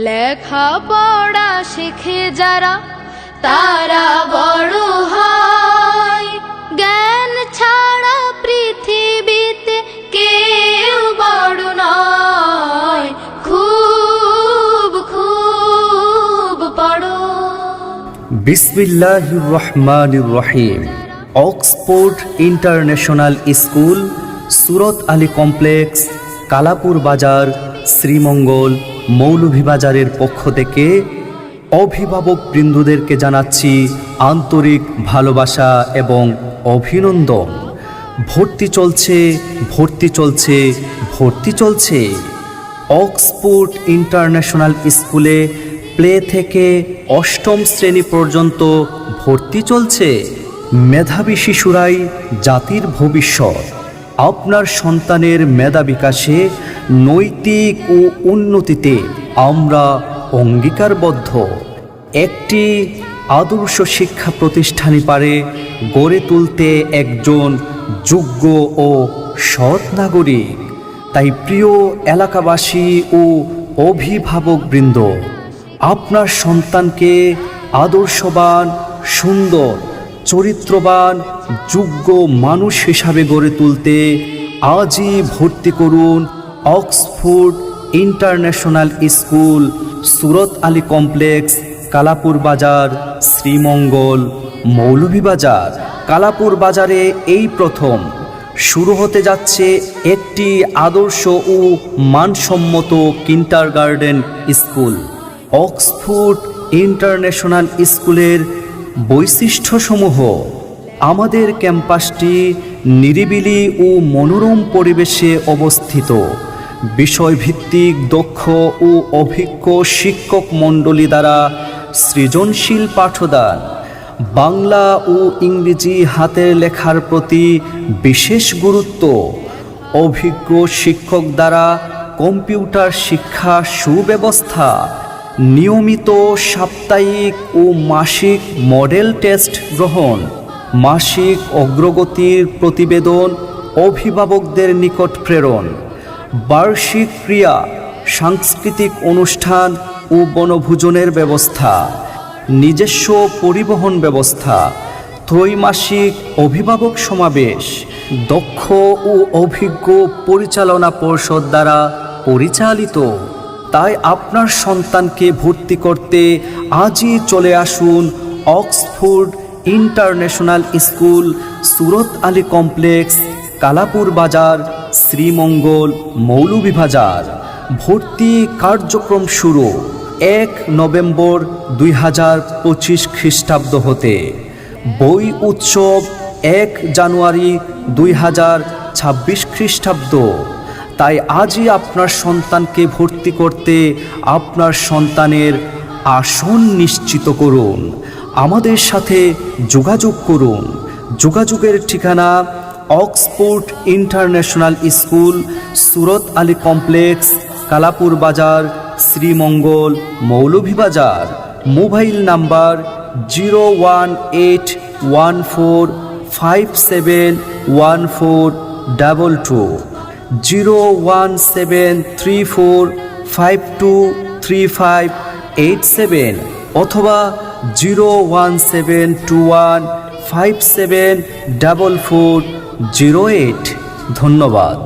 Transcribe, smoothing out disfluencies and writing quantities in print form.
লেখাপড়া শিখে যারা তারা বড় হয়। জ্ঞান ছাড়া পৃথিবীতে কেউ বড় নয়। খুব খুব পড়ো। বিসমিল্লাহির রহমানির রহিম। অক্সফোর্ড ইন্টারন্যাশনাল স্কুল, সুরত আলী কমপ্লেক্স, কালাপুর বাজার, শ্রীমঙ্গল, মৌলভীবাজারের পক্ষ থেকে অভিভাবক বৃন্দদেরকে জানাচ্ছি আন্তরিক ভালোবাসা এবং অভিনন্দন। ভর্তি চলছে, ভর্তি চলছে, ভর্তি চলছে। অক্সফোর্ড ইন্টারন্যাশনাল স্কুলে প্লে থেকে অষ্টম শ্রেণী পর্যন্ত ভর্তি চলছে। মেধাবী শিশুরাই জাতির ভবিষ্যৎ। আপনার সন্তানের মেধা বিকাশে, নৈতিক ও উন্নতিতে আমরা অঙ্গীকারবদ্ধ। একটি আদর্শ শিক্ষা প্রতিষ্ঠানই পারে গড়ে তুলতে একজন যোগ্য ও সৎ নাগরিক। তাই প্রিয় এলাকাবাসী ও অভিভাবকবৃন্দ, আপনার সন্তানকে আদর্শবান, সুন্দর, চরিত্রবান, যোগ্য মানুষ হিসাবে গড়ে তুলতে আজই ভর্তি করুন অক্সফোর্ড ইন্টারন্যাশনাল স্কুল, সুরত আলী কমপ্লেক্স, কালাপুর বাজার, শ্রীমঙ্গল, মৌলভীবাজার। কালাপুর বাজারে এই প্রথম শুরু হতে যাচ্ছে একটি আদর্শ ও মানসম্মত কিন্ডারগার্টেন স্কুল। অক্সফোর্ড ইন্টারন্যাশনাল স্কুলের বৈশিষ্ট্যসমূহ: আমাদের ক্যাম্পাসটি নিরিবিলি ও মনোরম পরিবেশে অবস্থিত। বিষয়ভিত্তিক দক্ষ ও অভিজ্ঞ শিক্ষক মণ্ডলী দ্বারা সৃজনশীল পাঠদান, বাংলা ও ইংরেজি হাতের লেখার প্রতি বিশেষ গুরুত্ব, অভিজ্ঞ শিক্ষক দ্বারা কম্পিউটার শিক্ষা সুব্যবস্থা, নিয়মিত সাপ্তাহিক ও মাসিক মডেল টেস্ট গ্রহণ, মাসিক অগ্রগতির প্রতিবেদন অভিভাবকদের নিকট প্রেরণ, বার্ষিক ক্রিয়া, সাংস্কৃতিক অনুষ্ঠান ও বনভোজনের ব্যবস্থা, নিজস্ব পরিবহন ব্যবস্থা, ত্রৈমাসিক অভিভাবক সমাবেশ, দক্ষ ও অভিজ্ঞ পরিচালনা পর্ষদ দ্বারা পরিচালিত। তাই আপনার সন্তানকে ভর্তি করতে আজই চলে আসুন অক্সফোর্ড ইন্টারন্যাশনাল স্কুল, সুরত আলী কমপ্লেক্স, কালাপুর বাজার, শ্রীমঙ্গল, মৌলভীবাজার। ভর্তি কার্যক্রম শুরু 1 নভেম্বর 2025 খ্রিস্টাব্দ হতে। বই উৎসব 1 জানুয়ারি 2026 খ্রিস্টাব্দ। তাই আজই আপনার সন্তানকে ভর্তি করতে আপনার সন্তানের আসন নিশ্চিত করুন। আমাদের সাথে যোগাযোগ করুন। যোগাযোগের ঠিকানা অক্সফোর্ড ইন্টারন্যাশনাল স্কুল, সুরত আলী কমপ্লেক্স, কালাপুর বাজার, শ্রীমঙ্গল, মৌলভীবাজার। মোবাইল নাম্বার 01815714142, 01734523587 অথবা 01721574408। ধন্যবাদ।